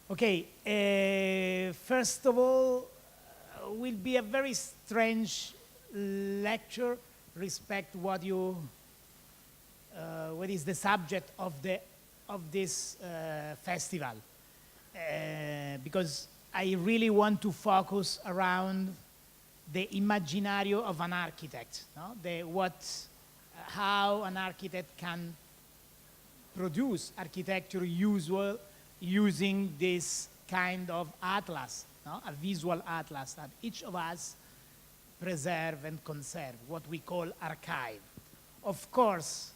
Okay, first of all, will be a very strange lecture respect what is the subject of this festival, because I really want to focus around the imaginario of an architect, no? How an architect can produce architecture using this kind of atlas, no? A visual atlas that each of us preserve and conserve, what we call archive. Of course,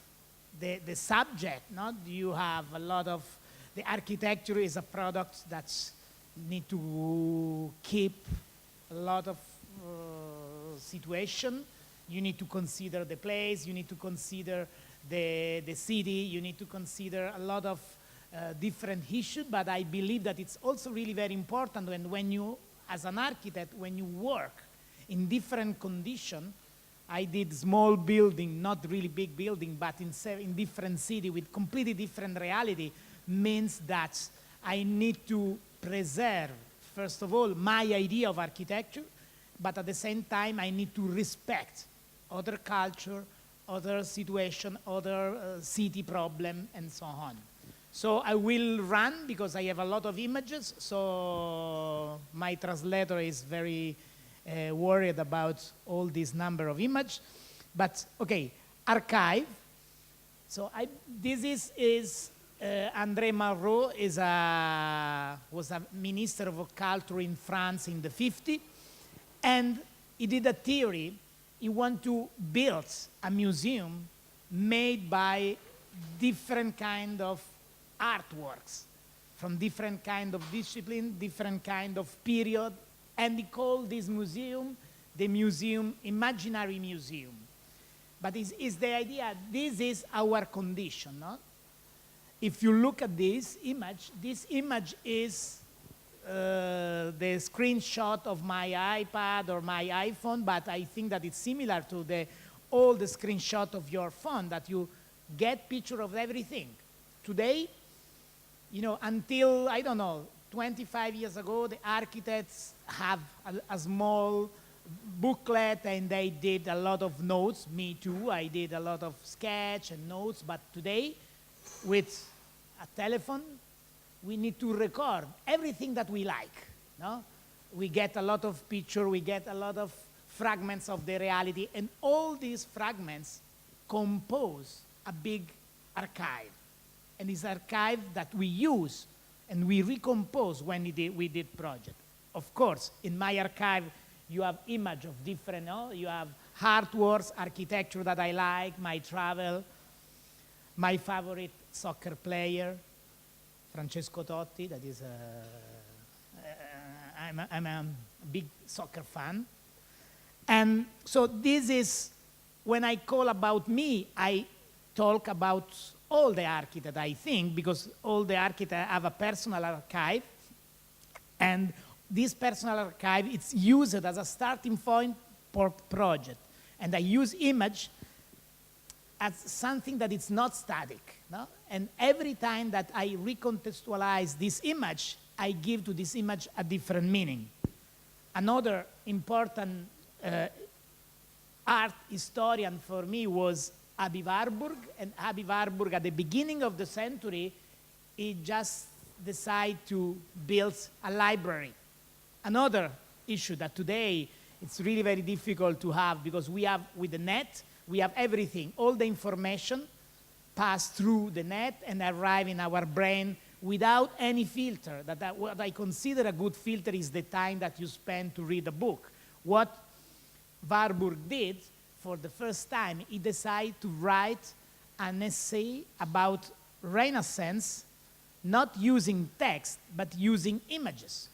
the subject, no? You have a lot of, the architecture is a product that need to keep a lot of situation. You need to consider the place, you need to consider the city, you need to consider a lot of different issues, but I believe that it's also really very important when you, as an architect, when you work in different conditions. I did small building, not really big building, but in different city with completely different reality, means that I need to preserve, first of all, my idea of architecture, but at the same time, I need to respect other culture, other situation, other city problem, and so on. So I will run because I have a lot of images, so my translator is very worried about all this number of images. But okay, archive. So this is André Malraux was a minister of culture in France in the 50s, and he did a theory. He wanted to build a museum made by different kind of artworks from different kind of discipline, different kind of period, and he called this museum the museum, imaginary museum. But is the idea, this is our condition, no? If you look at this image is the screenshot of my iPad or my iPhone, but I think that it's similar to all the screenshot of your phone, that you get picture of everything. Today, you know, until, I don't know, 25 years ago, the architects have a small booklet and they did a lot of notes. Me too, I did a lot of sketch and notes, but today, with a telephone, we need to record everything that we like, no? We get a lot of picture, we get a lot of fragments of the reality, and all these fragments compose a big archive. And this archive that we use and we recompose when we did project. Of course, in my archive, you have image of different, no? You have artworks, architecture that I like, my travel, my favorite soccer player, Francesco Totti, that is, I'm a big soccer fan. And so this is, when I call about me, I talk about all the architects, I think, because all the architects have a personal archive, and this personal archive, it's used as a starting point for project. And I use image as something that is not static, no? And every time that I recontextualize this image, I give to this image a different meaning. Another important art historian for me was Aby Warburg, and Aby Warburg at the beginning of the century, he just decided to build a library. Another issue that today it's really very difficult to have, because we have, with the net, we have everything, all the information pass through the net and arrive in our brain without any filter. What I consider a good filter is the time that you spend to read a book. What Warburg did, for the first time, he decided to write an essay about Renaissance, not using text, but using images.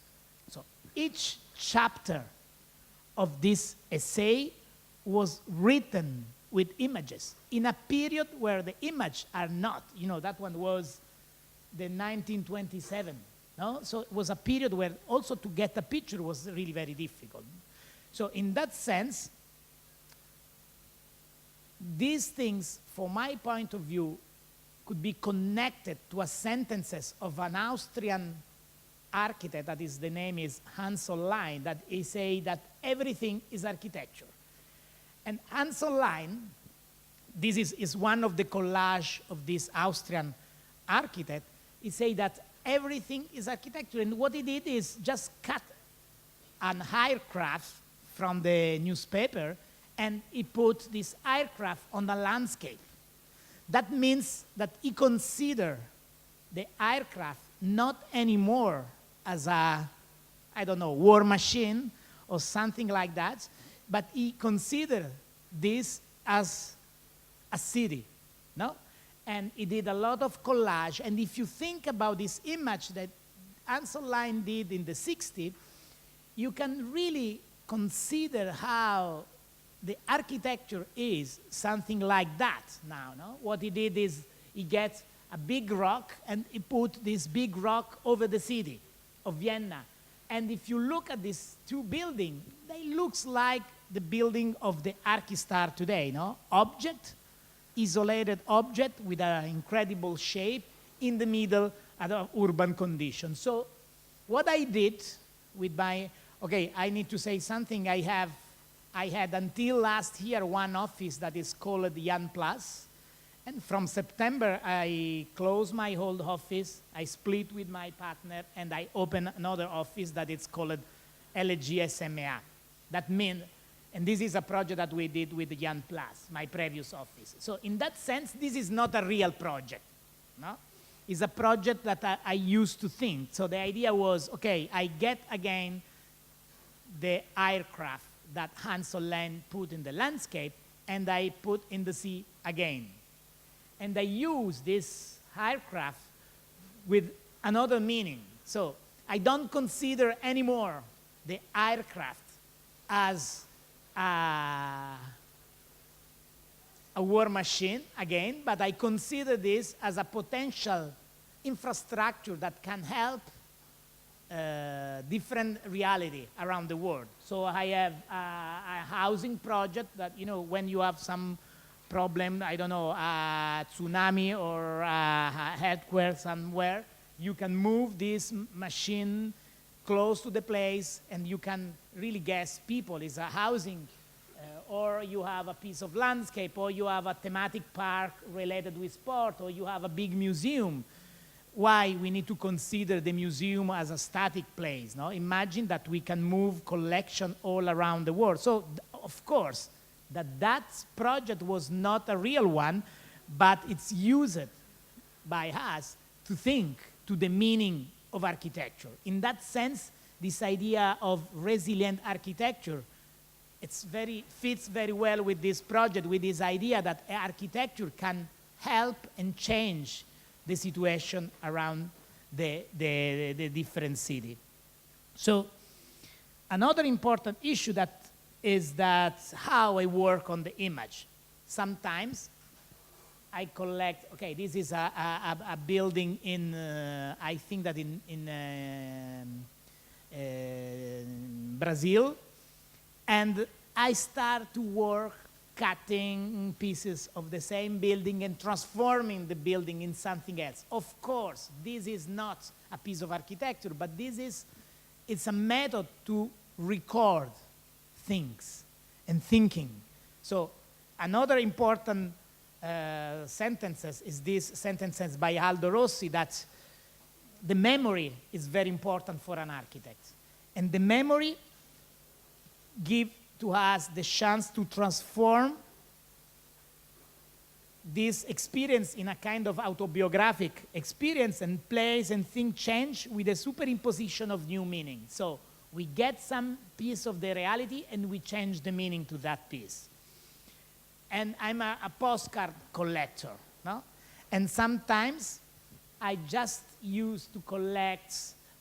So each chapter of this essay was written with images in a period where the images are not. You know, that one was the 1927, no? So it was a period where also to get a picture was really very difficult. So in that sense, these things, from my point of view, could be connected to a sentences of an Austrian architect, that is, the name is Hans Online, that he say that everything is architecture. And Hans Online, this is one of the collage of this Austrian architect, he say that everything is architecture. And what he did is just cut an aircraft from the newspaper, and he put this aircraft on the landscape. That means that he considered the aircraft not anymore as a, I don't know, war machine or something like that, but he considered this as a city, no? And he did a lot of collage. And if you think about this image that Hans Online did in the 60s, you can really consider how the architecture is something like that now, no? What he did is he gets a big rock and he put this big rock over the city of Vienna. And if you look at these two buildings, they look like the building of the Archistar today, no? Object, isolated object with an incredible shape in the middle of an urban condition. So what I did with my, okay, I need to say something. I had until last year one office that is called Jan Plus. And from September, I closed my old office, I split with my partner, and I opened another office that is called LGSMa. That means, and this is a project that we did with Jan Plus, my previous office. So in that sense, this is not a real project, no? It's a project that I used to think. So the idea was, okay, I get again the aircraft that Hans Hollein put in the landscape, and I put in the sea again. And I use this aircraft with another meaning. So I don't consider anymore the aircraft as a war machine, again, but I consider this as a potential infrastructure that can help different reality around the world. So I have a housing project that, you know, when you have some problem, I don't know, a tsunami or a earthquake somewhere, you can move this machine close to the place and you can really guess people. It's a housing, or you have a piece of landscape, or you have a thematic park related with sport, or you have a big museum. Why we need to consider the museum as a static place, no? Imagine that we can move collection all around the world. So, of course, that project was not a real one, but it's used by us to think to the meaning of architecture. In that sense, this idea of resilient architecture, fits very well with this project, with this idea that architecture can help and change the situation around the different city. So another important issue is that how I work on the image. Sometimes I collect, okay, this is a building in, I think that in Brazil, and I start to work cutting pieces of the same building and transforming the building in something else. Of course, this is not a piece of architecture, but it's a method to record things and thinking. So another important sentences is this sentences by Aldo Rossi, that the memory is very important for an architect. And the memory gives to us the chance to transform this experience in a kind of autobiographic experience, and place and think change with a superimposition of new meaning. So we get some piece of the reality and we change the meaning to that piece. And I'm a postcard collector, no? And sometimes I just used to collect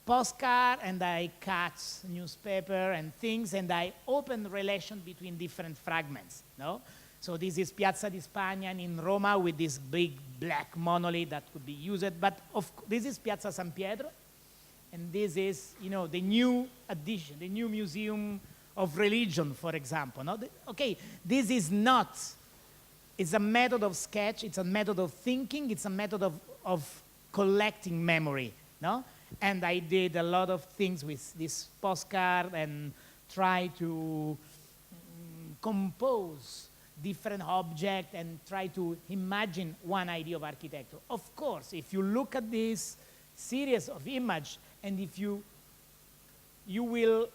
postcard and I cut newspaper and things, and I open relation between different fragments, no? So this is Piazza di Spagna in Roma with this big black monolith that could be used, but this is Piazza San Pietro, and this is, you know, the new addition, the new museum of religion, for example, no? Okay, this is not, it's a method of sketch, it's a method of thinking, it's a method of collecting memory, no? And I did a lot of things with this postcard and try to compose different objects and try to imagine one idea of architecture. Of course, if you look at this series of images, and if you will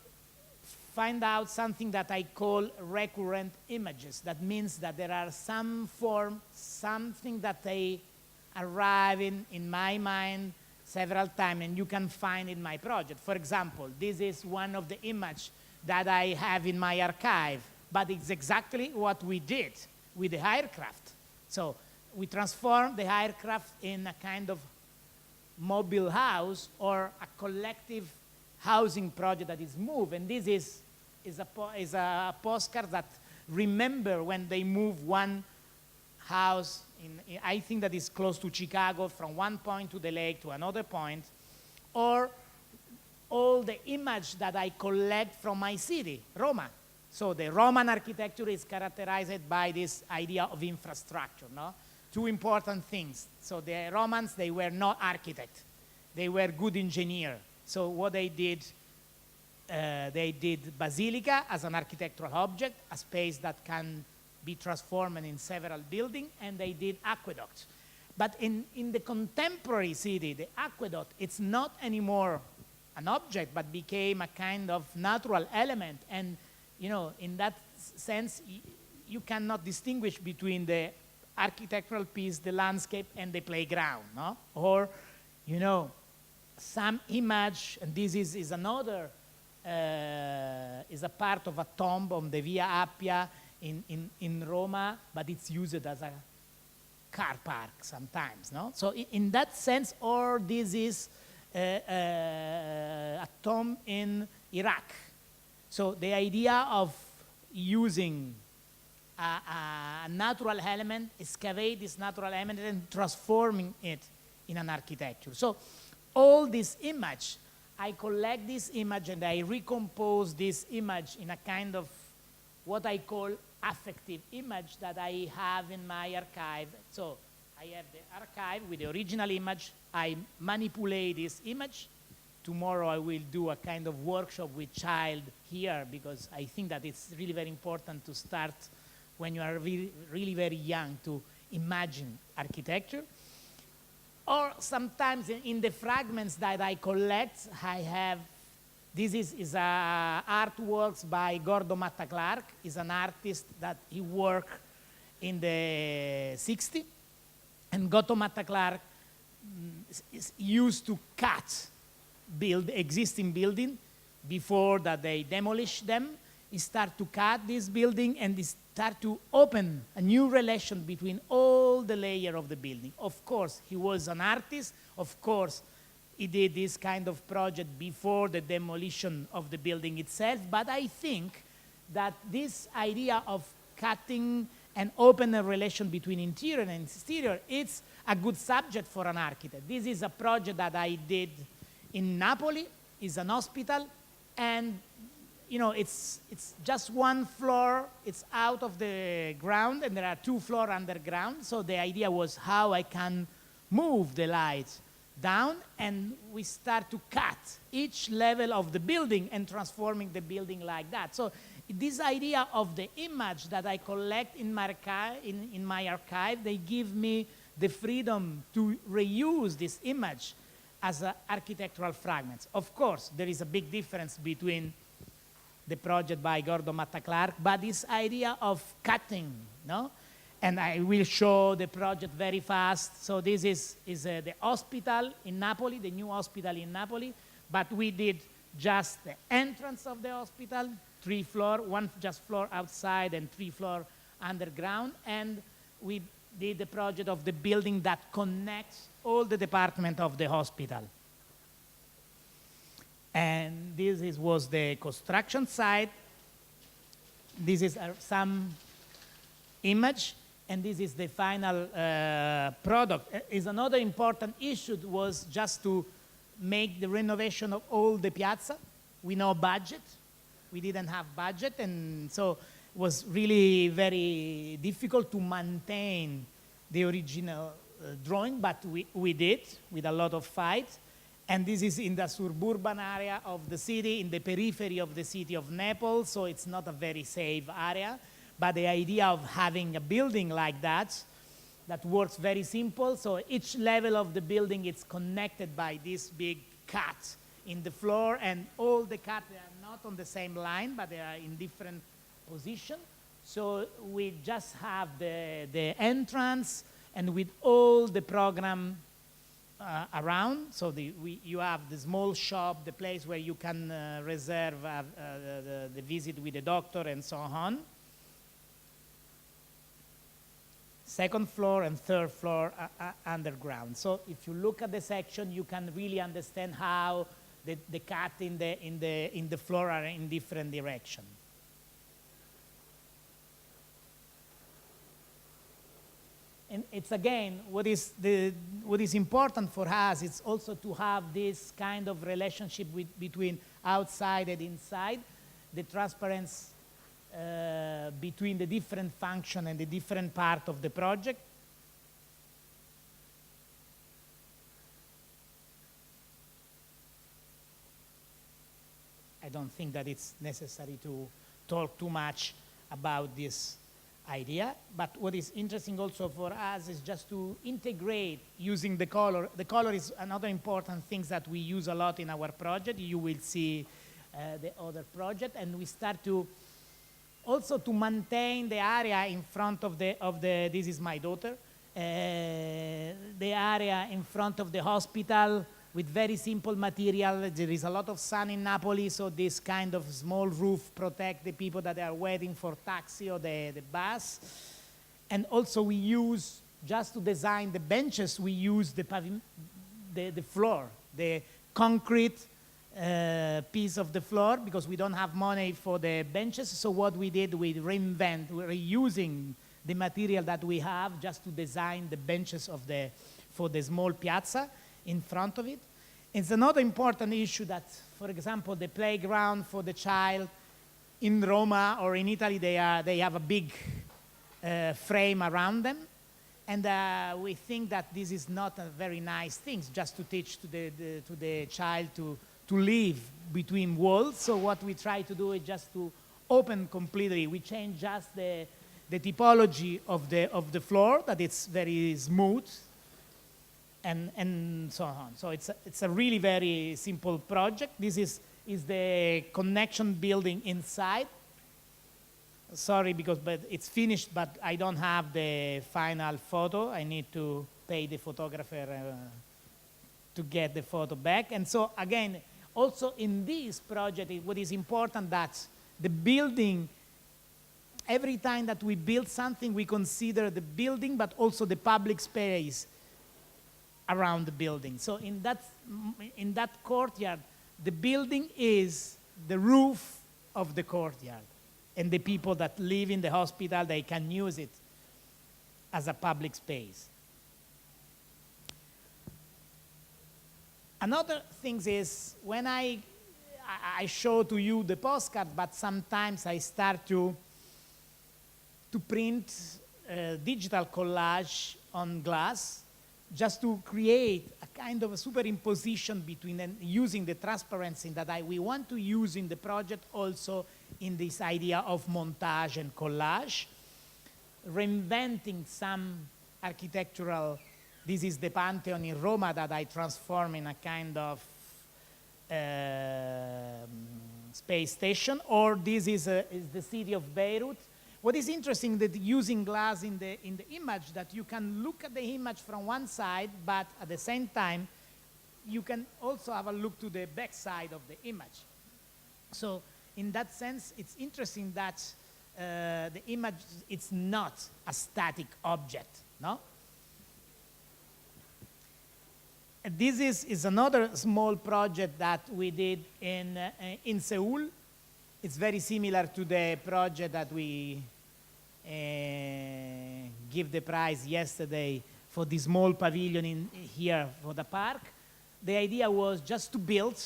find out something that I call recurrent images. That means that there are some form, something that they arrive in my mind several times, and you can find in my project. For example, this is one of the images that I have in my archive, but it's exactly what we did with the aircraft. So we transformed the aircraft in a kind of mobile house or a collective housing project that is moved. And this is a postcard that remember when they move one house I think that is close to Chicago, from one point to the lake to another point, or all the image that I collect from my city, Roma. So the Roman architecture is characterized by this idea of infrastructure, no? Two important things. So the Romans, they were not architects. They were good engineers. So what they did basilica as an architectural object, a space that can be transformed in several buildings, and they did aqueducts. But in the contemporary city, the aqueduct, it's not anymore an object, but became a kind of natural element. And, you know, in that sense, you cannot distinguish between the architectural piece, the landscape, and the playground, no? Or, you know, some image, and this is another, is a part of a tomb on the Via Appia in Roma, but it's used as a car park sometimes, no? So in that sense, or this is a tomb in Iraq. So the idea of using a natural element, excavate this natural element and transforming it in an architecture. So all this image, I collect this image and I recompose this image in a kind of what I call affective image that I have in my archive. So I have the archive with the original image. I manipulate this image. Tomorrow I will do a kind of workshop with child here, because I think that it's really very important to start when you are really very young to imagine architecture. Or sometimes in the fragments that I collect, I have, this is artworks by Gordo Matta Clark. He's an artist that he worked in the 60s. And Gordo Matta Clark is used to cut existing building before that they demolish them. He start to cut this building and he start to open a new relation between all the layers of the building. Of course, he was an artist. Of course, he did this kind of project before the demolition of the building itself. But I think that this idea of cutting and open a relation between interior and exterior, it's a good subject for an architect. This is a project that I did in Napoli. It's an hospital, and you know, it's just one floor. It's out of the ground, and there are 2 floors underground. So the idea was how I can move the lights down, and we start to cut each level of the building and transforming the building like that. So this idea of the image that I collect in my archive, they give me the freedom to reuse this image as architectural fragments. Of course, there is a big difference between the project by Gordo Matta Clark, but this idea of cutting, no? And I will show the project very fast. So this is the hospital in Napoli, the new hospital in Napoli, but we did just the entrance of the hospital, 3 floors, 1 just floor outside and 3 floors underground, and we did the project of the building that connects all the departments of the hospital. And this was the construction site. This is some image, and this is the final product. Is another important issue was just to make the renovation of all the piazza. We no budget. We didn't have budget, and so it was really very difficult to maintain the original drawing, but we did with a lot of fight. And this is in the suburban area of the city, in the periphery of the city of Naples, so it's not a very safe area. But the idea of having a building like that works very simple. So each level of the building is connected by this big cut in the floor, and all the cuts are not on the same line, but they are in different positions. So we just have the entrance, and with all the program around. So you have the small shop, the place where you can reserve the visit with the doctor and so on. Second floor and third floor underground. So if you look at the section, you can really understand how the cut in the floor are in different directions. And it's again, what is important for us is also to have this kind of relationship between outside and inside, the transparency between the different function and the different part of the project. I don't think that it's necessary to talk too much about this idea, but what is interesting also for us is just to integrate using the color. The color is another important thing that we use a lot in our project. You will see the other project, and we start to also to maintain the area in front of the this is my daughter, the area in front of the hospital with very simple material. There is a lot of sun in Napoli, so this kind of small roof protect the people that are waiting for taxi or the bus. And also we use, just to design the benches, we use the floor, the concrete piece of the floor, because we don't have money for the benches. So what we did, we're reusing the material that we have just to design the benches for the small piazza in front of it. It's another important issue that, for example, the playground for the child in Roma or in Italy, they have a big frame around them. And we think that this is not a very nice thing, just to teach to the child to live between walls. So what we try to do is just to open completely. We change just the typology of the floor, that it's very smooth, and so on. So it's a really very simple project. This is the connection building inside. Sorry, but it's finished, but I don't have the final photo. I need to pay the photographer to get the photo back. And so again, also in this project, what is important that the building, every time that we build something, we consider the building, but also the public space around the building. So in that courtyard, the building is the roof of the courtyard, and the people that live in the hospital, they can use it as a public space. Another thing is, when I show to you the postcard, but sometimes I start to print digital collage on glass, just to create a kind of a superimposition between and using the transparency that we want to use in the project, also in this idea of montage and collage, reinventing some architectural. This is the Pantheon in Roma that I transform in a kind of space station, or this is the city of Beirut. What is interesting that using glass in the image, that you can look at the image from one side, but at the same time, you can also have a look to the back side of the image. So in that sense, it's interesting that the image, it's not a static object, no? This is another small project that we did in Seoul. It's very similar to the project that we give the prize yesterday for the small pavilion here for the park. The idea was just to build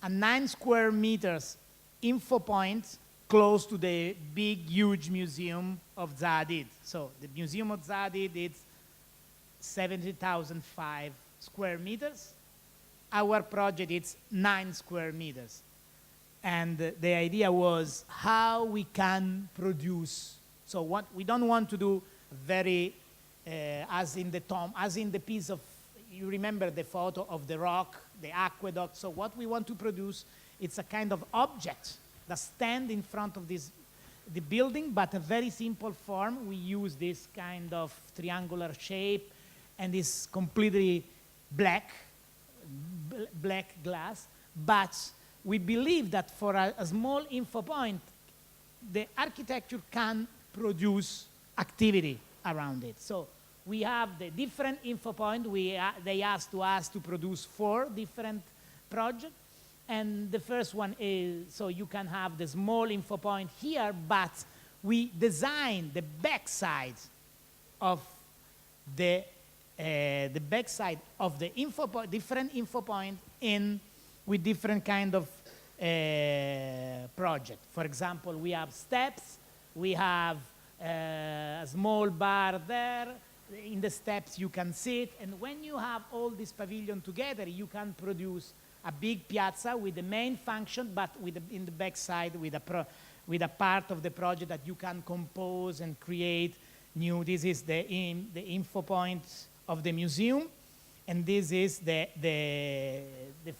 a 9 square meters info point close to the big, huge museum of Zaha Hadid. So the museum of Zaha Hadid is 70,005 square meters. our project is 9 square meters. And the idea was how we can produce. So what we don't want to do very, as in the piece of, you remember the photo of the rock, the aqueduct. So what we want to produce, it's a kind of object that stand in front of the building, but a very simple form. We use this kind of triangular shape, and it's completely black glass. But we believe that for a small info point, the architecture can produce activity around it. So we have the different info point. They asked us to produce 4 different projects. And the first one is, so you can have the small info point here, but we designed the backside of the different info point with different kind of project. For example, we have steps, we have a small bar there. In the steps you can sit, and when you have all this pavilion together, you can produce a big piazza with the main function, but in the backside with a part of the project that you can compose and create new. This is the info point of the museum, and this is the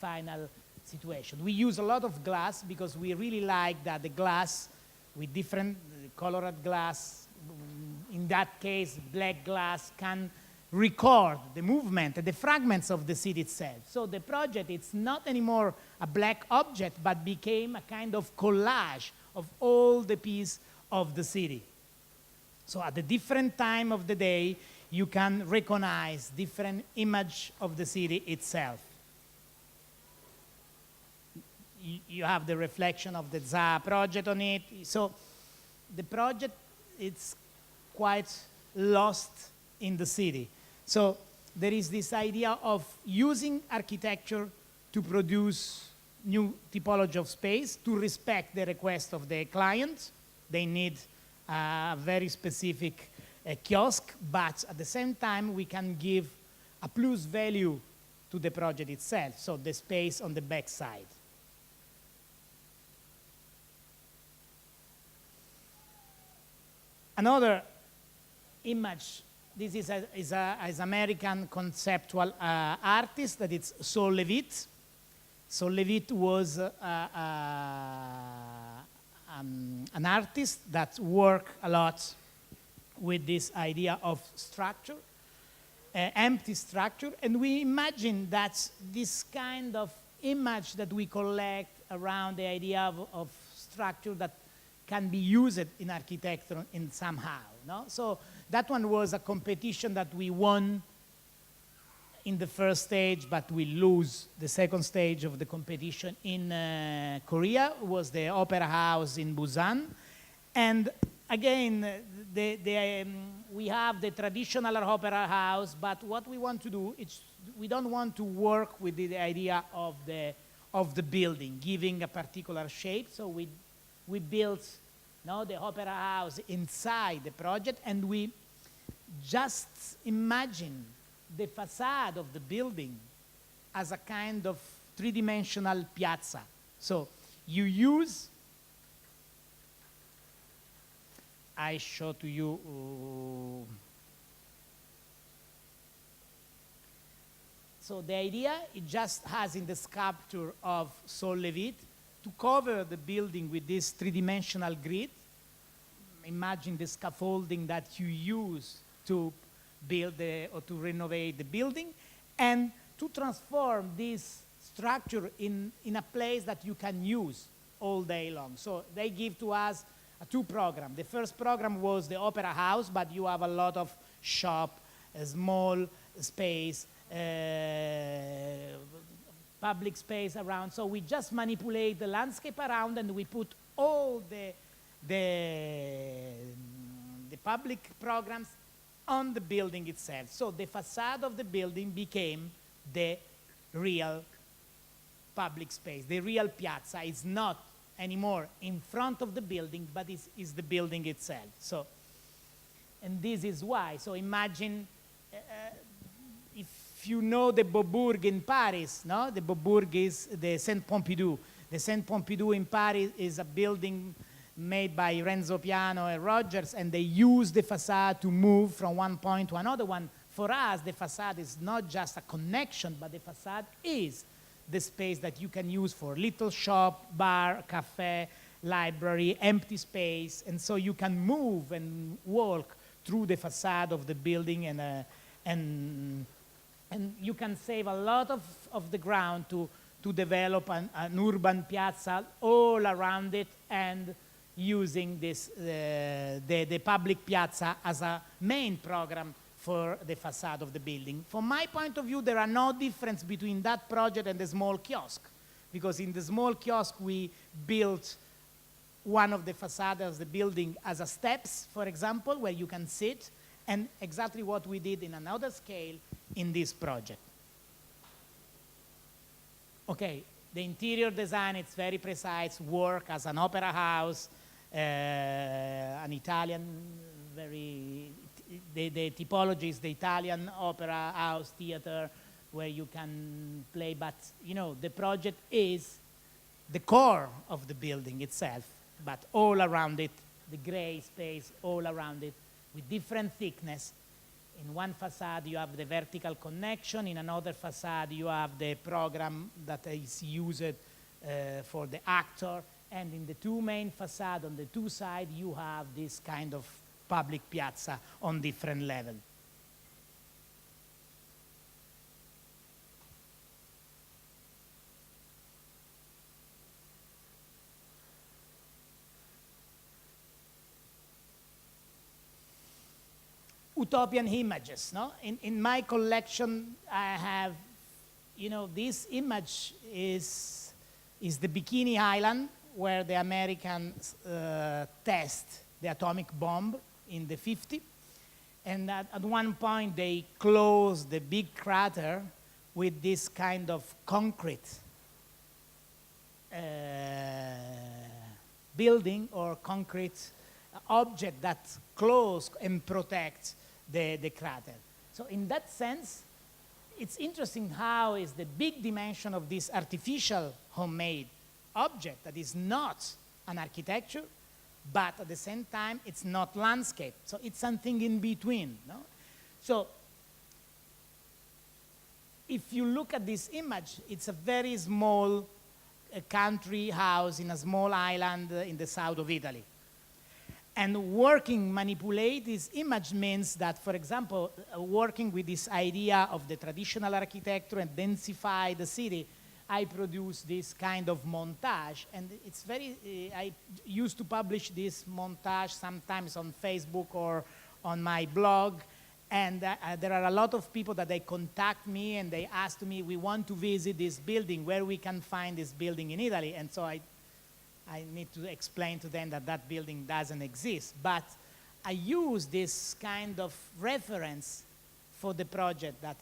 final situation. We use a lot of glass because we really like that the glass with different colored glass, in that case black glass, can record the movement and the fragments of the city itself. So the project, it's not anymore a black object, but became a kind of collage of all the pieces of the city. So at the different time of the day, you can recognize different image of the city itself. You have the reflection of the ZA project on it. So the project, it's quite lost in the city. So there is this idea of using architecture to produce new typology of space, to respect the request of the client. They need a very specific kiosk, but at the same time, we can give a plus value to the project itself, so the space on the back side. Another image, this is an American conceptual artist, that it's Saul Levitt. Saul Levitt was an artist that worked a lot with this idea of structure, empty structure, and we imagine that this kind of image that we collect around the idea of structure that can be used in architecture in somehow. No? So that one was a competition that we won in the first stage, but we lose the second stage of the competition in Korea. It was the Opera House in Busan. And again, we have the traditional opera house, but what we want to do is we don't want to work with the idea of the building, giving a particular shape. So we built the opera house inside the project, and we just imagine the facade of the building as a kind of three-dimensional piazza. So you use, I show to you, so the idea, it just has in the sculpture of Saul Levitt to cover the building with this three-dimensional grid. Imagine the scaffolding that you use to build or to renovate the building, and to transform this structure in a place that you can use all day long. So they give to us 2 programs. The first program was the opera house, but you have a lot of shop, a small space, public space around. So we just manipulate the landscape around, and we put all the public programs on the building itself. So the facade of the building became the real public space, the real piazza. It's not anymore in front of the building, but is the building itself. So, and this is why. So imagine if if you know the Beaubourg in Paris, no? The Beaubourg is the Saint Pompidou. The Saint Pompidou in Paris is a building made by Renzo Piano and Rogers, and they use the facade to move from one point to another one. For us, the facade is not just a connection, but the facade is the space that you can use for little shop, bar, cafe, library, empty space, and so you can move and walk through the facade of the building, and you can save a lot of the ground to develop an urban piazza all around it, and using this the public piazza as a main program for the facade of the building. From my point of view, there are no difference between that project and the small kiosk, because in the small kiosk we built one of the facades of the building as a steps, for example, where you can sit, and exactly what we did in another scale in this project. Okay, the interior design, it's very precise, work as an opera house, an Italian, the typology is the Italian opera house theater where you can play, but you know, the project is the core of the building itself, but all around it, the gray space all around it with different thickness. In one facade you have the vertical connection, in another facade you have the program that is used for the actor, and in the two main facades on the two sides you have this kind of public piazza on different level. Utopian images, no? In my collection, I have, you know, this image is the Bikini Island, where the Americans test the atomic bomb in the 50s. And at one point, they closed the big crater with this kind of concrete building or concrete object that close and protects the crater. So in that sense, it's interesting how is the big dimension of this artificial homemade object that is not an architecture, but at the same time, it's not landscape. So it's something in between, no? So if you look at this image, it's a very small country house in a small island in the south of Italy. And manipulate this image means that, for example, working with this idea of the traditional architecture and densify the city, I produce this kind of montage. And it's very, I used to publish this montage sometimes on Facebook or on my blog. And there are a lot of people that they contact me and they ask me, we want to visit this building, where we can find this building in Italy. And so I need to explain to them that that building doesn't exist. But I use this kind of reference for the project that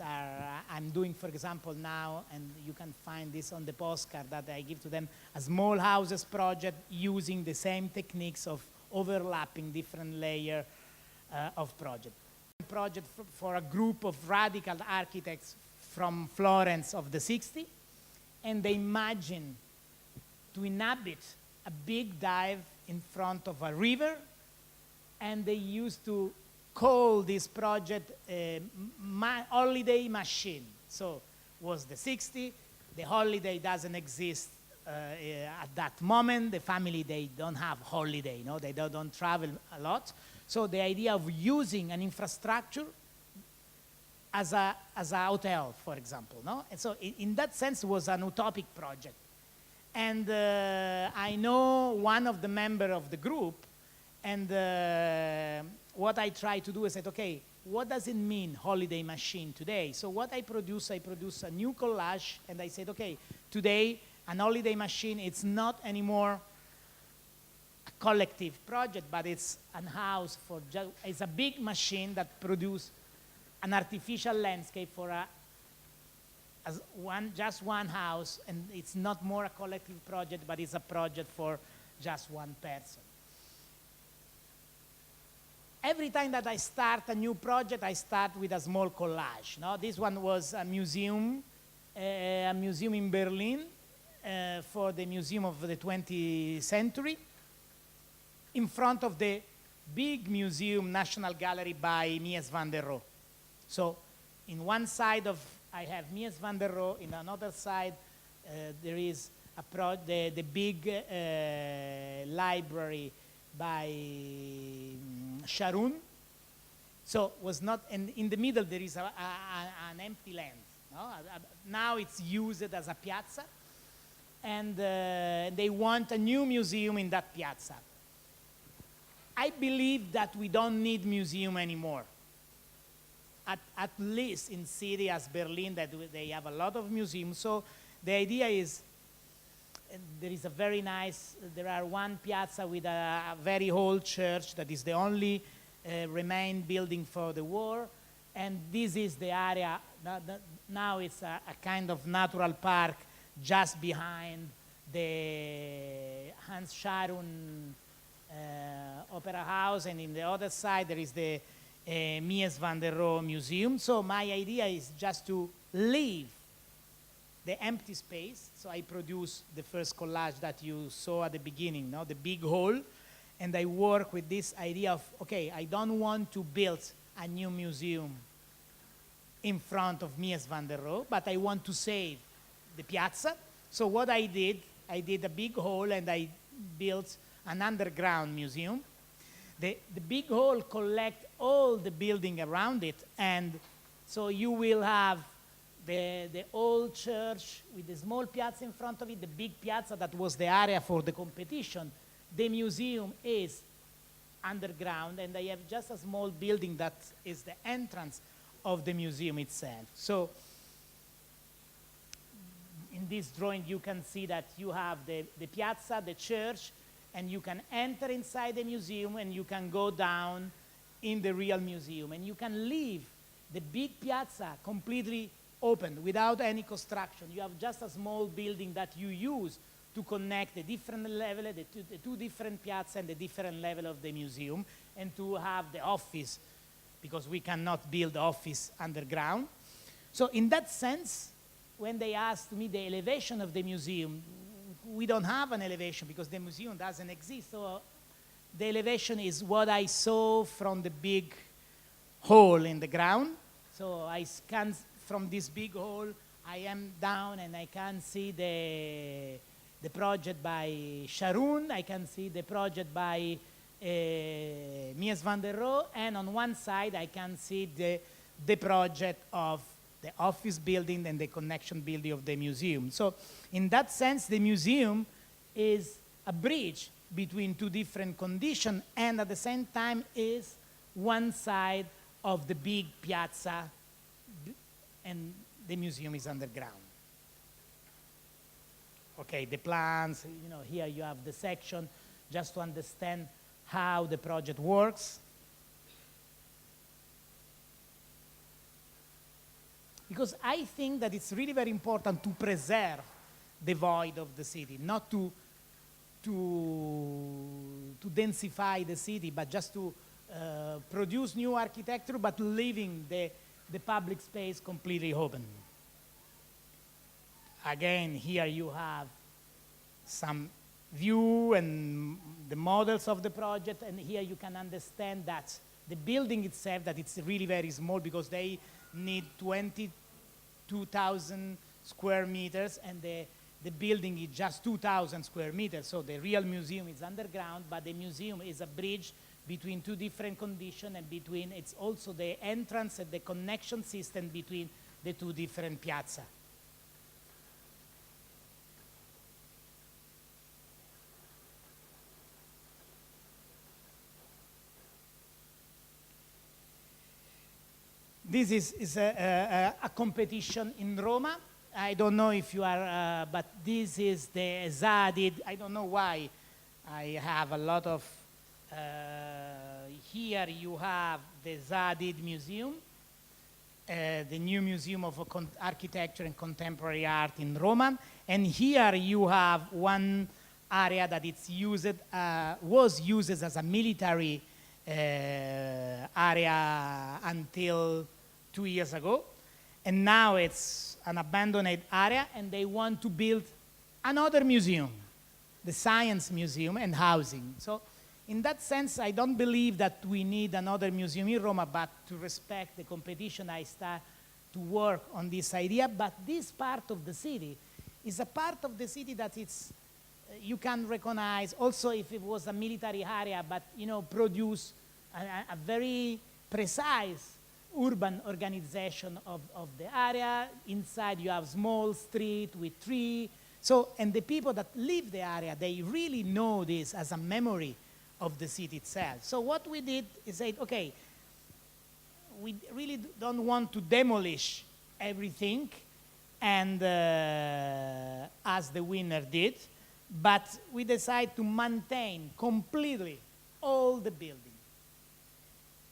I'm doing, for example, now, and you can find this on the postcard that I give to them, a small houses project using the same techniques of overlapping different layers of project. Project for a group of radical architects from Florence of the 60s, and they imagine to inhabit a big dive in front of a river, and they used to call this project a holiday machine. So was the 60s, the holiday doesn't exist at that moment. The family, they don't have holiday, no? They don't travel a lot. So the idea of using an infrastructure as a hotel, for example, no? And so in that sense, it was an utopic project. And I know one of the members of the group, and what I try to do is say, okay, what does it mean, holiday machine, today? So what I produce a new collage, and I said, okay, today, an holiday machine, it's not anymore a collective project, but it's a house for, it's a big machine that produces an artificial landscape for just one house, and it's not more a collective project, but it's a project for just one person. every time that I start a new project, I start with a small collage. No? This one was a museum in Berlin for the Museum of the 20th Century, in front of the big museum, National Gallery by Mies van der Rohe. So in one side I have Mies van der Rohe, in another side there is the big library by Sharon. So was not, and in the middle there is an empty land. No? Now it's used as a piazza, and they want a new museum in that piazza. I believe that we don't need museum anymore. At least in city as Berlin, that they have a lot of museums. So the idea is, there is a very nice, there are one piazza with a very old church that is the only remain building for the war. And this is the area, now it's a kind of natural park just behind the Hans Scharoun Opera House, and in the other side there is the Mies van der Rohe Museum. So my idea is just to leave the empty space. So I produce the first collage that you saw at the beginning, no? The big hall, and I work with this idea of, okay, I don't want to build a new museum in front of Mies van der Rohe, but I want to save the piazza. So what I did a big hall and I built an underground museum. The big hall collect all the building around it, and so you will have the old church with the small piazza in front of it, the big piazza that was the area for the competition. The museum is underground, and I have just a small building that is the entrance of the museum itself. So in this drawing you can see that you have the piazza, the church, and you can enter inside the museum and you can go down in the real museum, and you can leave the big piazza completely open without any construction. You have just a small building that you use to connect the different level, the two different piazza and the different level of the museum, and to have the office, because we cannot build office underground. So in that sense, when they asked me the elevation of the museum, we don't have an elevation because the museum doesn't exist. So the elevation is what I saw from the big hole in the ground. So I scan from this big hole, I am down and I can see the project by Scharoun, I can see the project by Mies van der Rohe, and on one side I can see the project of the office building and the connection building of the museum. So in that sense, the museum is a bridge between two different conditions, and at the same time is one side of the big piazza, and the museum is underground. Okay, the plans, you know, here you have the section just to understand how the project works. Because I think that it's really very important to preserve the void of the city, not to densify the city, but just to produce new architecture, but leaving the public space completely open. Again, here you have some view and the models of the project, and here you can understand that the building itself, that it's really very small because they need 22,000 square meters, and the building is just 2,000 square meters. So the real museum is underground, but the museum is a bridge between two different conditions, and between, it's also the entrance and the connection system between the two different piazza. This is a competition in Roma. I don't know if you are, but this is the Zadid. I don't know why I have a lot of, here you have the Zadid Museum, the new Museum of Architecture and Contemporary Art in Roma. And here you have one area that it's used, was used as a military area until 2 years ago. And now it's an abandoned area, and they want to build another museum, the Science Museum and housing. So in that sense, I don't believe that we need another museum in Roma, but to respect the competition, I start to work on this idea. But this part of the city is a part of the city that it's, you can recognize, also if it was a military area, but produce a very precise urban organization of the area. Inside you have small street with tree. So, and the people that live the area, they really know this as a memory of the city itself. So what we did is say, okay, we really don't want to demolish everything, and as the winner did, but we decided to maintain completely all the building.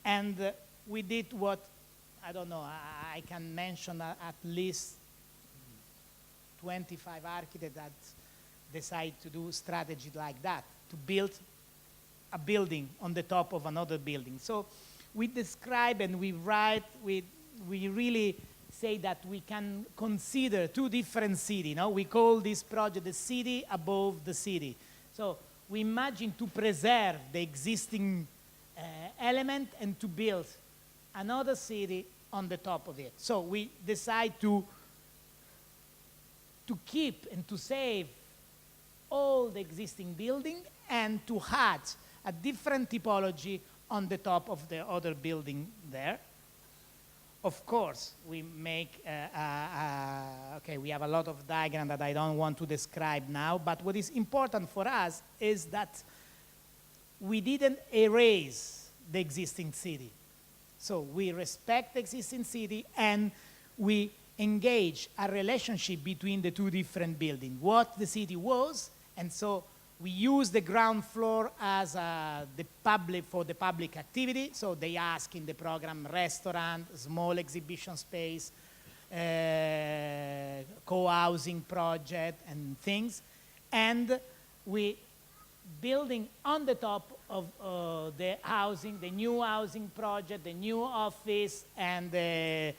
And we did what, I don't know, I can mention at least 25 architects that decide to do strategy like that, to build a building on the top of another building. So we describe and we write, we really say that we can consider two different cities. We call this project the city above the city. So we imagine to preserve the existing element and to build another city on the top of it. So we decide to keep and to save all the existing building and to add a different typology on the top of the other building there. Of course, we make, okay, we have a lot of diagram that I don't want to describe now, but what is important for us is that we didn't erase the existing city. So we respect the existing city and we engage a relationship between the two different buildings, what the city was, and so we use the ground floor as for the public activity. So they ask in the program restaurant, small exhibition space, co-housing project and things. And we building on the top of the housing, the new housing project, the new office, and the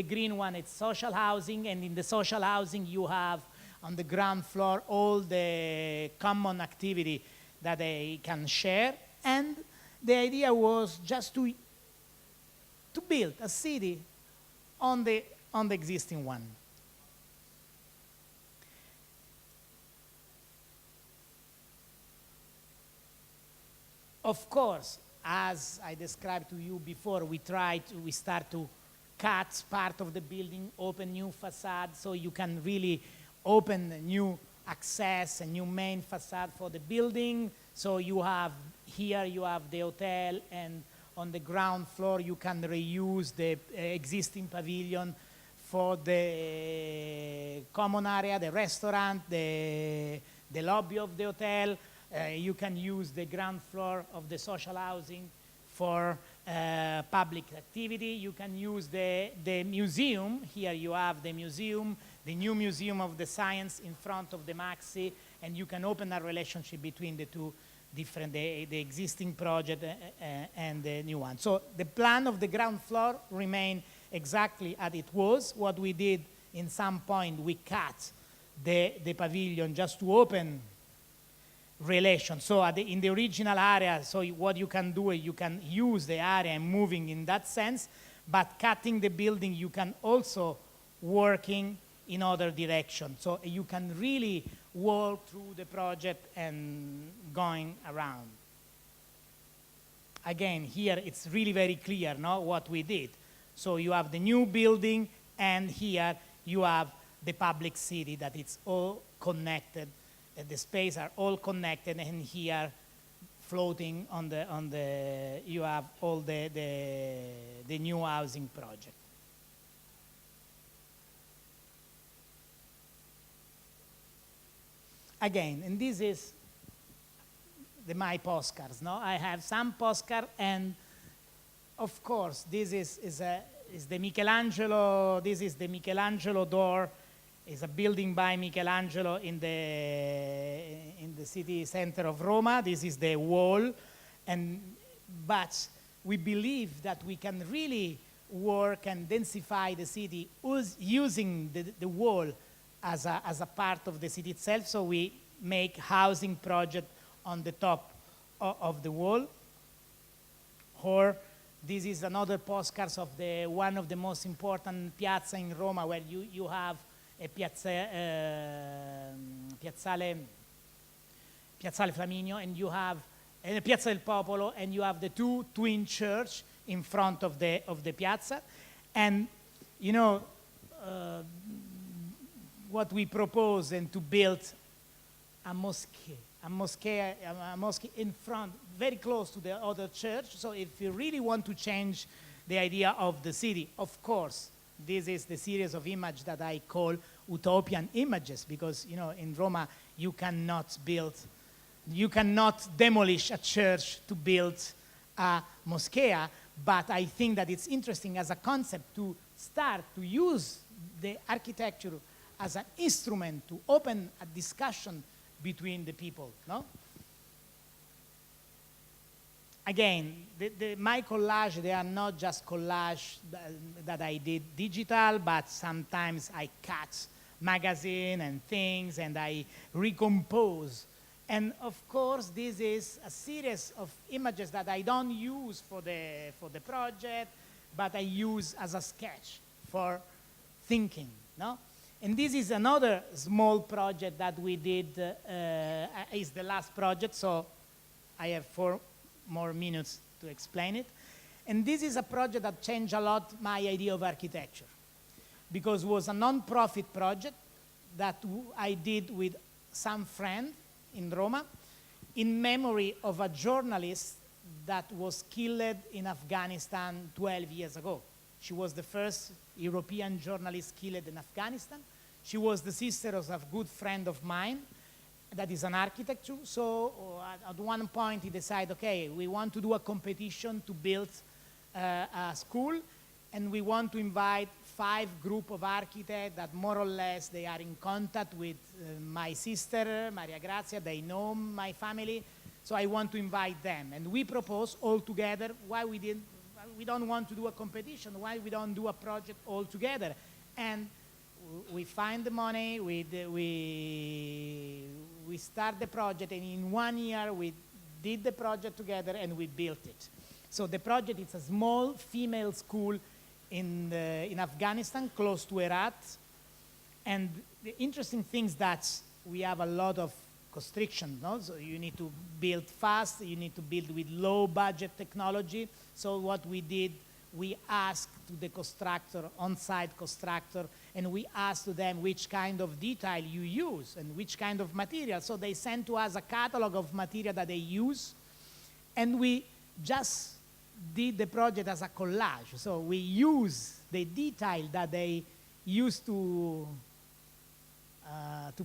green one, it's social housing. And in the social housing, you have on the ground floor all the common activity that they can share. And the idea was just to build a city on the existing one. Of course, as I described to you before, we start to cut part of the building, open new facade, so you can really open a new access, a new main facade for the building. So you have, here you have the hotel, and on the ground floor you can reuse the existing pavilion for the common area, the restaurant, the lobby of the hotel. You can use the ground floor of the social housing for public activity. You can use the museum. Here you have the museum, the new museum of the science in front of the Maxi, and you can open a relationship between the two different, the existing project and the new one. So the plan of the ground floor remained exactly as it was. What we did in some point, we cut the pavilion just to open relation. So in the original area, so what you can do is you can use the area and moving in that sense, but cutting the building, you can also working in other direction. So you can really walk through the project and going around. Again, here it's really very clear, no, what we did. So you have the new building, and here you have the public city that it's all connected. The space are all connected, and here floating on the you have all the new housing project. Again, and this is my postcards. No, I have some postcard, and of course this is the Michelangelo. This is the Michelangelo door. It's a building by Michelangelo in the city center of Roma. This is the wall, and but we believe that we can really work and densify the city using the wall as a part of the city itself. So we make housing project on the top of the wall. Or this is another postcards of one of the most important piazza in Roma, where you have a Piazzale Flaminio, and you have Piazza del Popolo, and you have the two twin church in front of the piazza. And you know, what we propose and to build a mosque in front, very close to the other church. So if you really want to change the idea of the city, of course, this is the series of images that I call utopian images, because you know, in Roma you cannot demolish a church to build a moschea. But I think that it's interesting as a concept to start to use the architecture as an instrument to open a discussion between the people, no? Again, my collage, they are not just collage that I did digital, but sometimes I cut magazine and things and I recompose. And of course, this is a series of images that I don't use for the project, but I use as a sketch for thinking, no? And this is another small project that we did, is the last project, so I have 4 more minutes to explain it. And this is a project that changed a lot my idea of architecture, because it was a non-profit project that I did with some friend in Roma in memory of a journalist that was killed in Afghanistan 12 years ago. She was the first European journalist killed in Afghanistan. She was the sister of a good friend of mine that is an architect too. So at one point he decided, okay, we want to do a competition to build a school, and we want to invite 5 group of architects that more or less they are in contact with my sister, Maria Grazia, they know my family, so I want to invite them. And we propose all together, why we don't want to do a competition, why we don't do a project all together. And we find the money, we start the project, and in 1 year we did the project together and we built it. So the project is a small female school in Afghanistan, close to Herat. And the interesting thing is that we have a lot of constriction, no? So you need to build fast, you need to build with low budget technology. So what we did, we asked to the constructor, on-site constructor, and we asked to them which kind of detail you use and which kind of material. So they sent to us a catalog of material that they use, and we just did the project as a collage. So we use the detail that they used to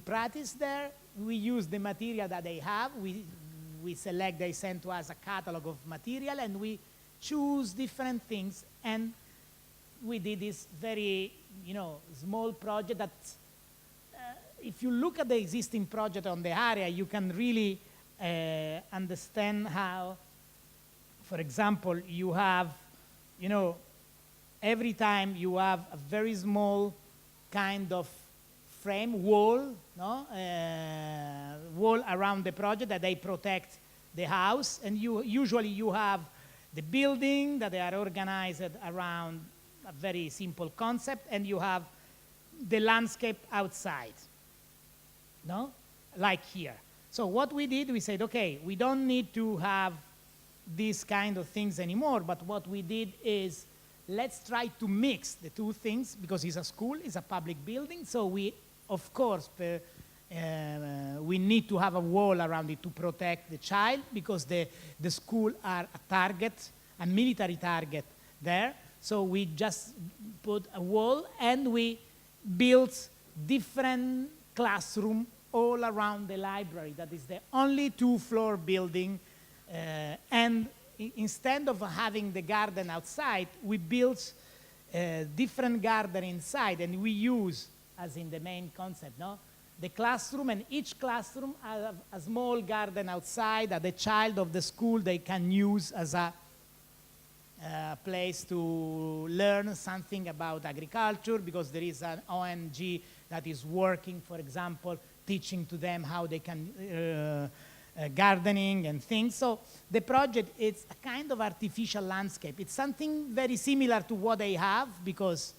practice there. We use the material that they have. We select, they send to us a catalog of material, and we choose different things. And we did this very, small project that if you look at the existing project on the area, you can really understand how, for example, you have, every time you have a very small kind of frame, wall, wall around the project that they protect the house, and usually you have the building that they are organized around a very simple concept, and you have the landscape outside, like here. So what we did, we said, okay, we don't need to have these kind of things anymore, but what we did is let's try to mix the two things, because it's a school, it's a public building, so we, of course, we need to have a wall around it to protect the child, because the school are a target, a military target there. So we just put a wall, and we built different classroom all around the library. That is the only 2-floor building. And instead of having the garden outside, we built a different garden inside, and we use, as in the main concept, the classroom, and each classroom has a small garden outside that the child of the school they can use as a place to learn something about agriculture, because there is an ONG that is working, for example, teaching to them how they can gardening and things. So the project is a kind of artificial landscape. It's something very similar to what they have, because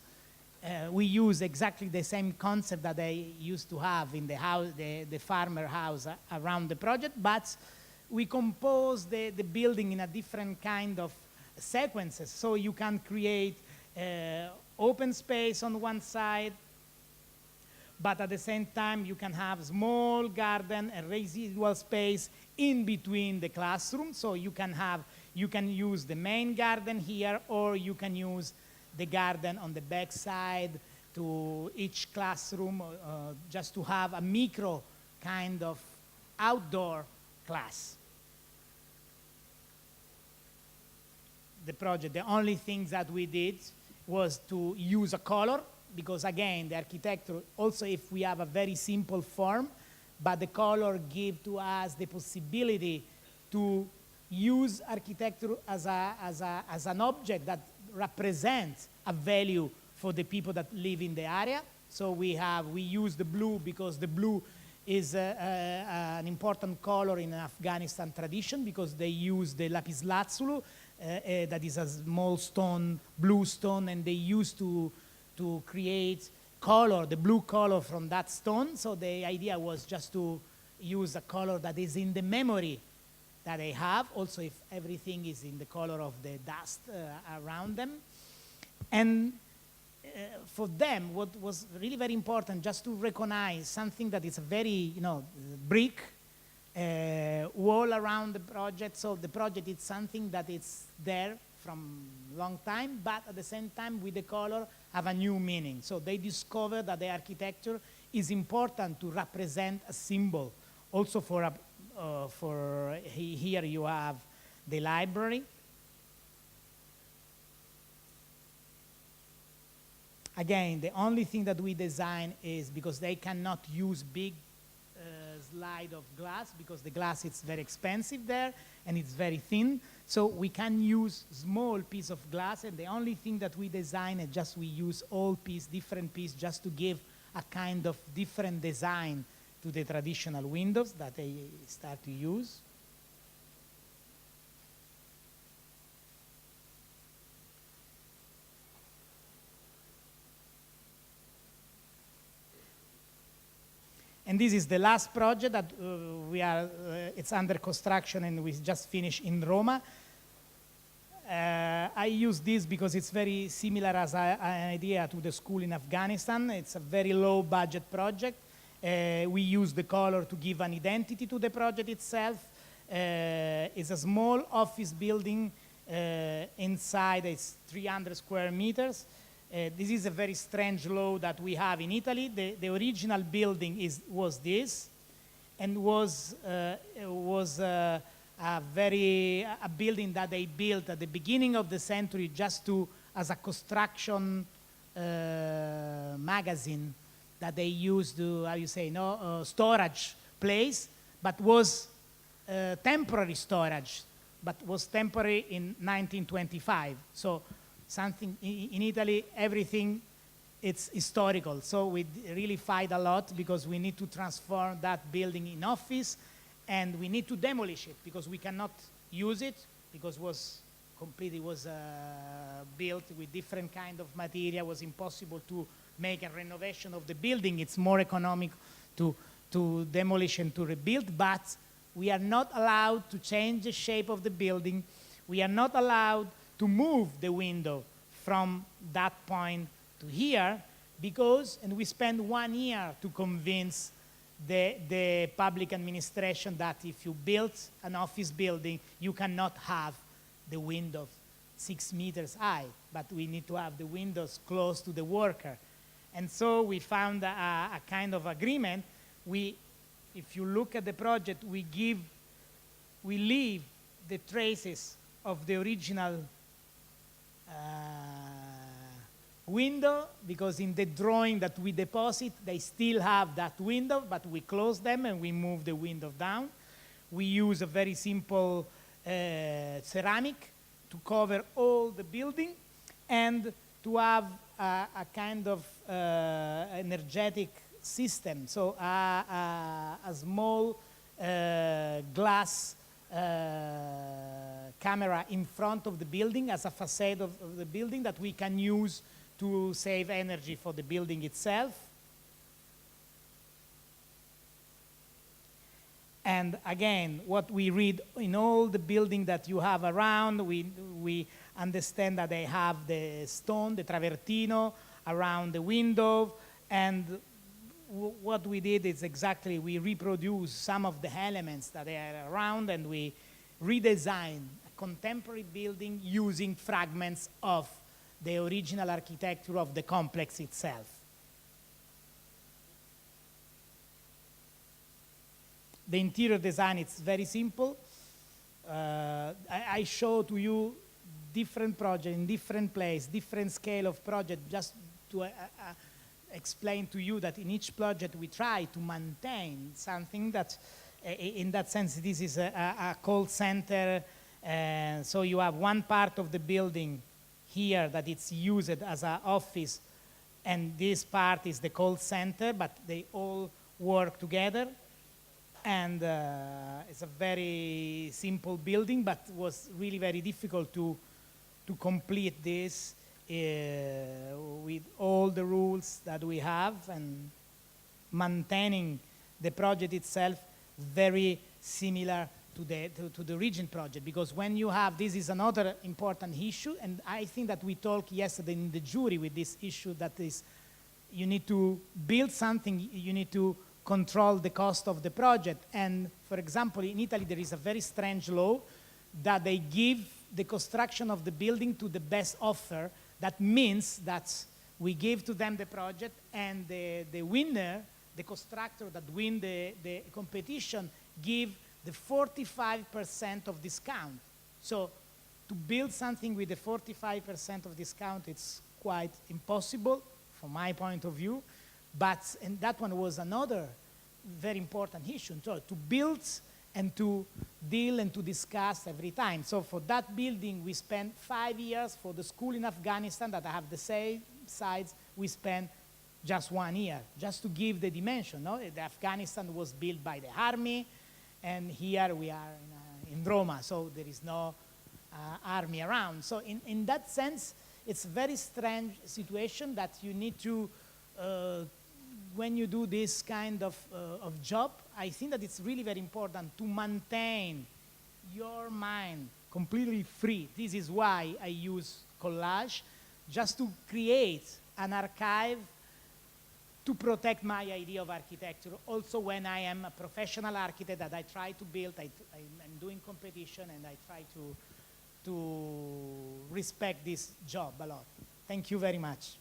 we use exactly the same concept that they used to have in the house, the farmer house around the project, but we compose the building in a different kind of sequences. So you can create open space on one side, but at the same time you can have small garden and residual space in between the classroom. So you can use the main garden here, or you can use the garden on the back side to each classroom, just to have a micro kind of outdoor class. The project, the only thing that we did was to use a color, because again, the architecture, also if we have a very simple form, but the color give to us the possibility to use architecture as an object that represents a value for the people that live in the area. So we use the blue because the blue is an important color in Afghanistan tradition, because they use the lapis lazuli, that is a small stone, blue stone, and they used to create color, the blue color from that stone. So the idea was just to use a color that is in the memory that they have, also if everything is in the color of the dust around them. And for them, what was really very important, just to recognize something that is a very, brick wall around the project. So the project is something that is there from long time, but at the same time with the color have a new meaning. So they discovered that the architecture is important to represent a symbol. Also for here you have the library. Again, the only thing that we design is, because they cannot use big slide of glass, because the glass is very expensive there and it's very thin. So we can use small piece of glass, and the only thing that we design is just we use all piece, different piece, just to give a kind of different design to the traditional windows that they start to use. And this is the last project that it's under construction, and we just finished in Roma. I use this because it's very similar as an idea to the school in Afghanistan. It's a very low budget project. We use the color to give an identity to the project itself. It's a small office building. Inside it's 300 square meters. This is a very strange law that we have in Italy. The original building was this, and was a building that they built at the beginning of the century just as a construction magazine that they used to, storage place, but was temporary storage, but was temporary in 1925. So something in Italy, everything it's historical. So we really fight a lot, because we need to transform that building in office, and we need to demolish it because we cannot use it, because was built with different kind of material. Was impossible to make a renovation of the building. It's more economic to demolish and to rebuild, but we are not allowed to change the shape of the building. We are not allowed to move the window from that point to here, and we spent 1 year to convince the public administration that if you build an office building, you cannot have the windows 6 meters high, but we need to have the windows close to the worker. And so we found a kind of agreement. If you look at the project, we leave the traces of the original window, because in the drawing that we deposit, they still have that window, but we close them and we move the window down. We use a very simple ceramic to cover all the building and to have a kind of energetic system. So a small glass camera in front of the building as a facade of the building that we can use to save energy for the building itself. And again, what we read in all the building that you have around, we understand that they have the stone, the travertino, around the window. And what we did is exactly we reproduce some of the elements that are around, and we redesign a contemporary building using fragments of the original architecture of the complex itself. The interior design is very simple. I show to you different projects in different places, different scale of project, just to explain to you that in each project we try to maintain something that, in that sense, this is a call center. So you have one part of the building here that it's used as an office, and this part is the call center, but they all work together. And it's a very simple building, but was really very difficult to complete this with all the rules that we have, and maintaining the project itself very similar to the region project. Because when you have, this is another important issue, and I think that we talked yesterday in the jury with this issue, that is, you need to build something, you need to control the cost of the project. And for example, in Italy, there is a very strange law that they give the construction of the building to the best offer. That means that we give to them the project, and the winner, the constructor that win the competition, give the 45% of discount. So to build something with the 45% of discount, it's quite impossible from my point of view. But, and that one was another very important issue, so to build and to deal and to discuss every time. So for that building, we spent 5 years. For the school in Afghanistan that I have the same size, we spent just 1 year, just to give the dimension. No? The Afghanistan was built by the army, and here we are in Roma, so there is no army around. So in that sense, it's a very strange situation that you need to, when you do this kind of job, I think that it's really very important to maintain your mind completely free. This is why I use collage, just to create an archive to protect my idea of architecture. Also, when I am a professional architect that I try to build, I'm doing competition, and I try to respect this job a lot. Thank you very much.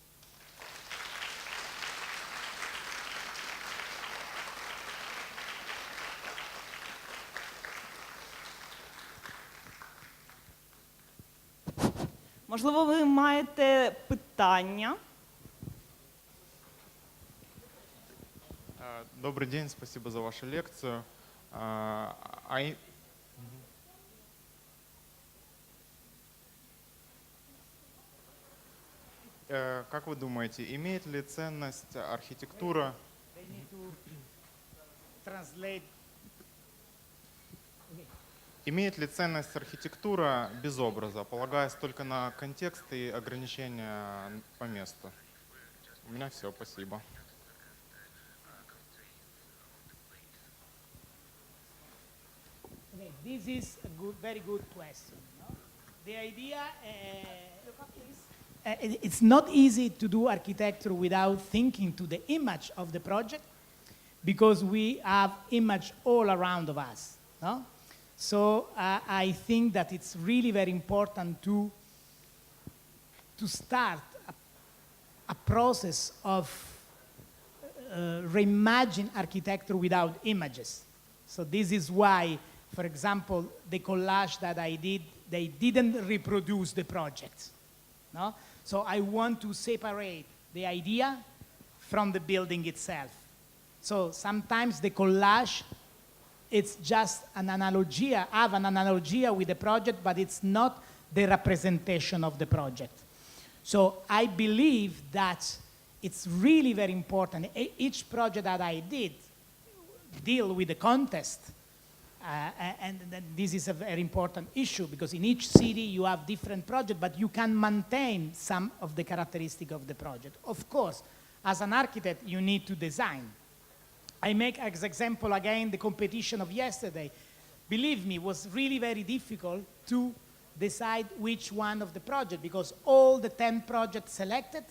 Можливо, ви маєте питання? Добрый день, спасибо за вашу лекцию. Как вы думаете, имеет ли ценность архитектура? Имеет ли ценность архитектура без образа, полагаясь только на контекст и ограничения по месту? У меня все, спасибо. Okay, this is a very good question. No? The idea, it's not easy to do architecture without thinking to the image of the project, because we have image all around of us. No? So I think that it's really very important to start a process of reimagine architecture without images. So this is why, for example, the collage that I did, they didn't reproduce the project. No? So I want to separate the idea from the building itself. So sometimes the collage, it's just an analogia, have an analogia with the project, but it's not the representation of the project. So I believe that it's really very important. Each project that I did deal with the contest. And this is a very important issue because in each city you have different projects, but you can maintain some of the characteristics of the project. Of course, as an architect, you need to design. I make as example again the competition of yesterday. Believe me, it was really very difficult to decide which one of the project because all the 10 projects selected,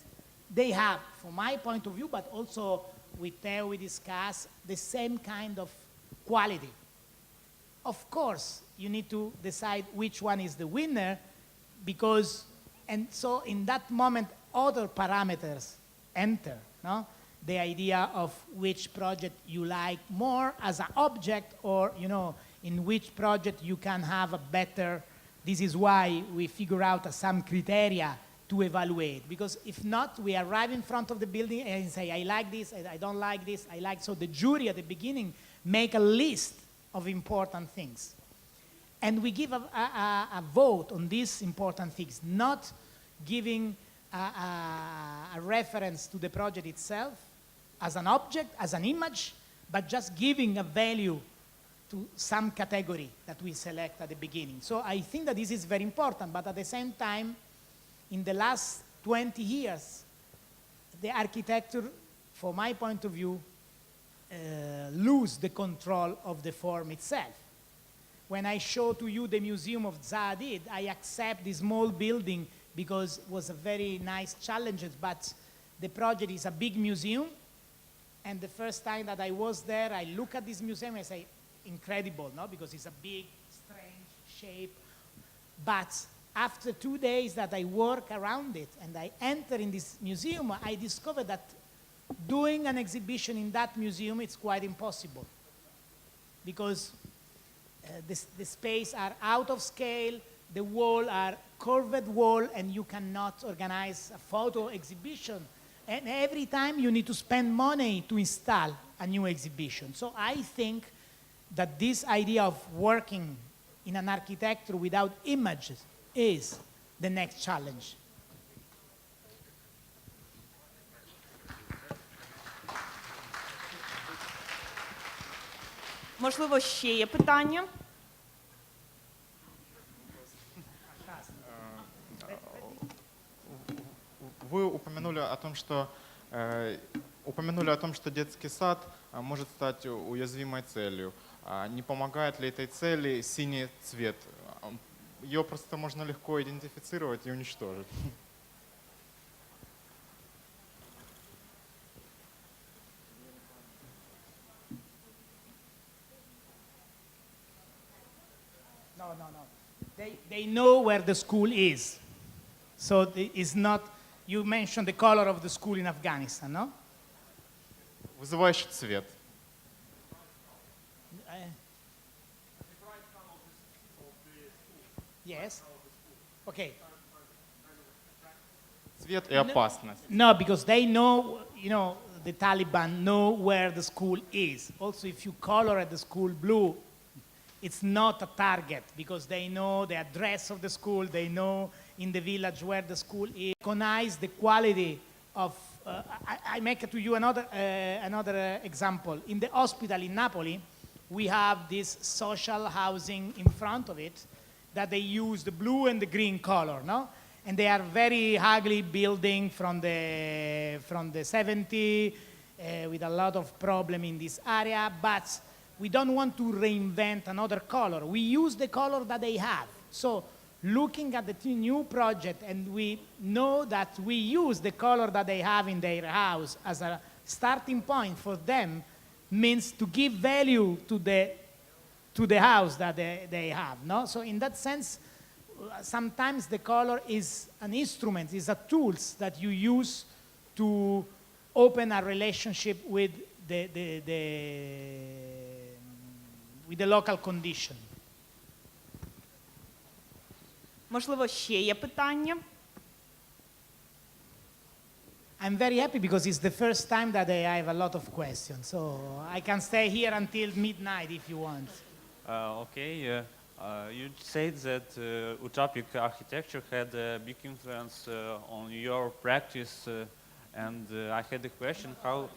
they have, from my point of view, but also with Theo we discussed, the same kind of quality. Of course, you need to decide which one is the winner because, and so in that moment, other parameters enter, no? The idea of which project you like more as an object or, you know, in which project you can have a better, this is why we figure out some criteria to evaluate. Because if not, we arrive in front of the building and say, I like this, I don't like this, I like, so the jury at the beginning make a list of important things. And we give a vote on these important things, not giving a reference to the project itself as an object, as an image, but just giving a value to some category that we select at the beginning. So I think that this is very important, but at the same time, in the last 20 years, the architecture, from my point of view, lose the control of the form itself. When I show to you the museum of Zaha Hadid, I accept this small building because it was a very nice challenge, but the project is a big museum, and the first time that I was there, I look at this museum and I say, incredible, no? Because it's a big, strange shape. But after 2 days that I work around it and I enter in this museum, I discovered that doing an exhibition in that museum, it's quite impossible. Because the space are out of scale, the wall are curved wall, and you cannot organize a photo exhibition. And every time you need to spend money to install a new exhibition. So I think that this idea of working in an architecture without images is the next challenge. Можливо, ще є питання? Вы упомянули о том, что детский сад может стать уязвимой целью. Не помогает ли этой цели синий цвет? Ее просто можно легко идентифицировать и уничтожить. No. They know where the school is. So it's not, you mentioned the color of the school in Afghanistan, no? Вызывающий цвет. Yes. Okay. Цвет и опасность. No, because they know, you know, the Taliban know where the school is. Also, if you color at the school blue, it's not a target because they know the address of the school, they know in the village where the school is. Recognize the quality of, I make to you another example. In the hospital in Napoli, we have this social housing in front of it that they use the blue and the green color, no? And they are very ugly building from the 70s with a lot of problem in this area, but we don't want to reinvent another color. We use the color that they have. So looking at the new project, and we know that we use the color that they have in their house as a starting point for them, means to give value to the house that they have, no? So in that sense, sometimes the color is an instrument, is a tool that you use to open a relationship with the local condition. Можливо, ще є питання? I'm very happy because it's the first time that I have a lot of questions. So I can stay here until midnight if you want. Okay, you said that utopic architecture had a big influence on your practice, and I had a question: how?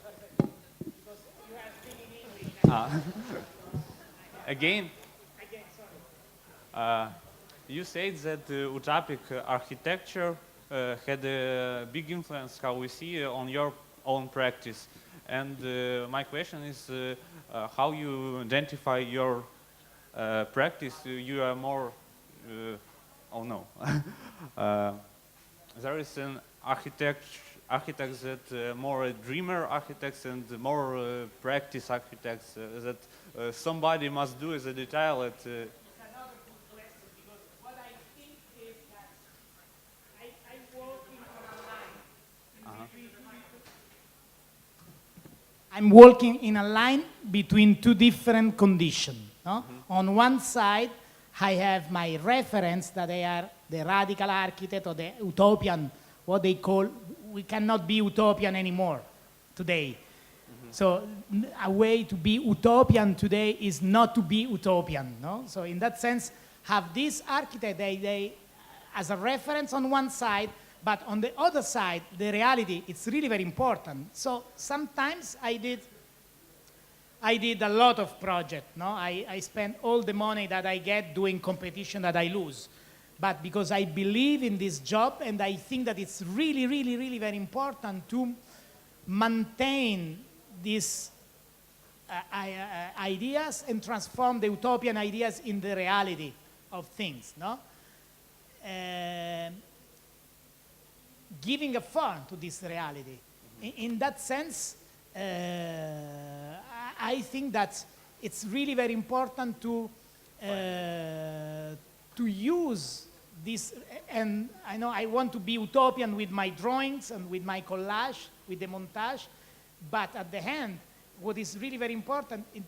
Again, you said that utopic architecture had a big influence how we see on your own practice, and my question is how you identify your practice. You are more oh no there is an architects that more dreamer architects and more practice architects that somebody must do as a detail at Another good question, because what I think is that I'm working on a line. I'm working in a line between two different conditions. No? On one side, I have my reference that they are the radical architect or the utopian, what they call, we cannot be utopian anymore today. So a way to be utopian today is not to be utopian. No? So in that sense, have this architect, they as a reference on one side, but on the other side, the reality, it's really very important. So sometimes I did a lot of projects. No? I spend all the money that I get doing competition that I lose. But because I believe in this job and I think that it's really, really, really very important to maintain these ideas and transform the utopian ideas in the reality of things. No? Giving a form to this reality. In that sense, I think that it's really very important to use this, and I know I want to be utopian with my drawings and with my collage, with the montage, but at the end, what is really very important, is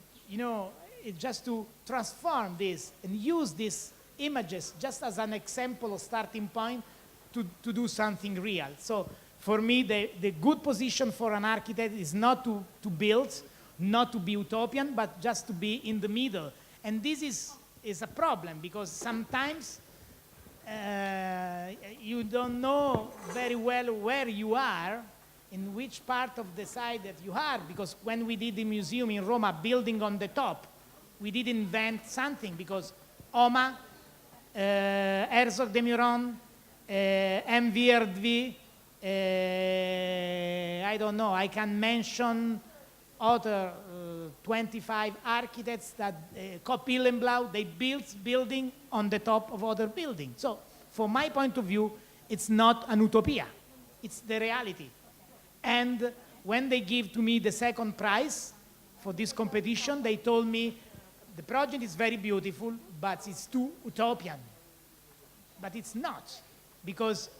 just to transform this and use these images just as an example or starting point to do something real. So for me, the good position for an architect is not to build, not to be utopian, but just to be in the middle. And this is a problem because sometimes you don't know very well where you are, in which part of the side that you are, because when we did the museum in Roma, building on the top, we did invent something because OMA, Herzog de Meuron, MVRV, I don't know, I can mention other 25 architects that Kopp-Hillenblau, they built building on the top of other buildings. So from my point of view, it's not an utopia, it's the reality. And when they give to me the second prize for this competition, they told me the project is very beautiful, but it's too utopian. But it's not, because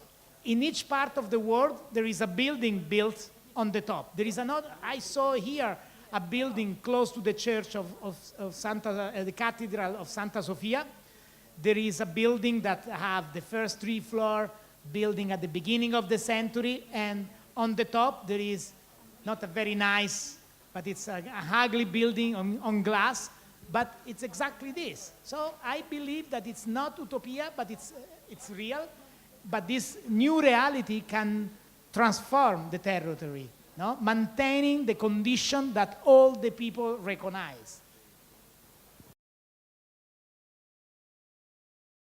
in each part of the world, there is a building built on the top. There is another, I saw here a building close to the church of the Cathedral of Santa Sofia. There is a building that have the first 3 floor building at the beginning of the century, and on the top there is not a very nice, but it's a ugly building on glass, but it's exactly this. So I believe that it's not utopia, but it's real, but this new reality can transform the territory, no? Maintaining the condition that all the people recognize.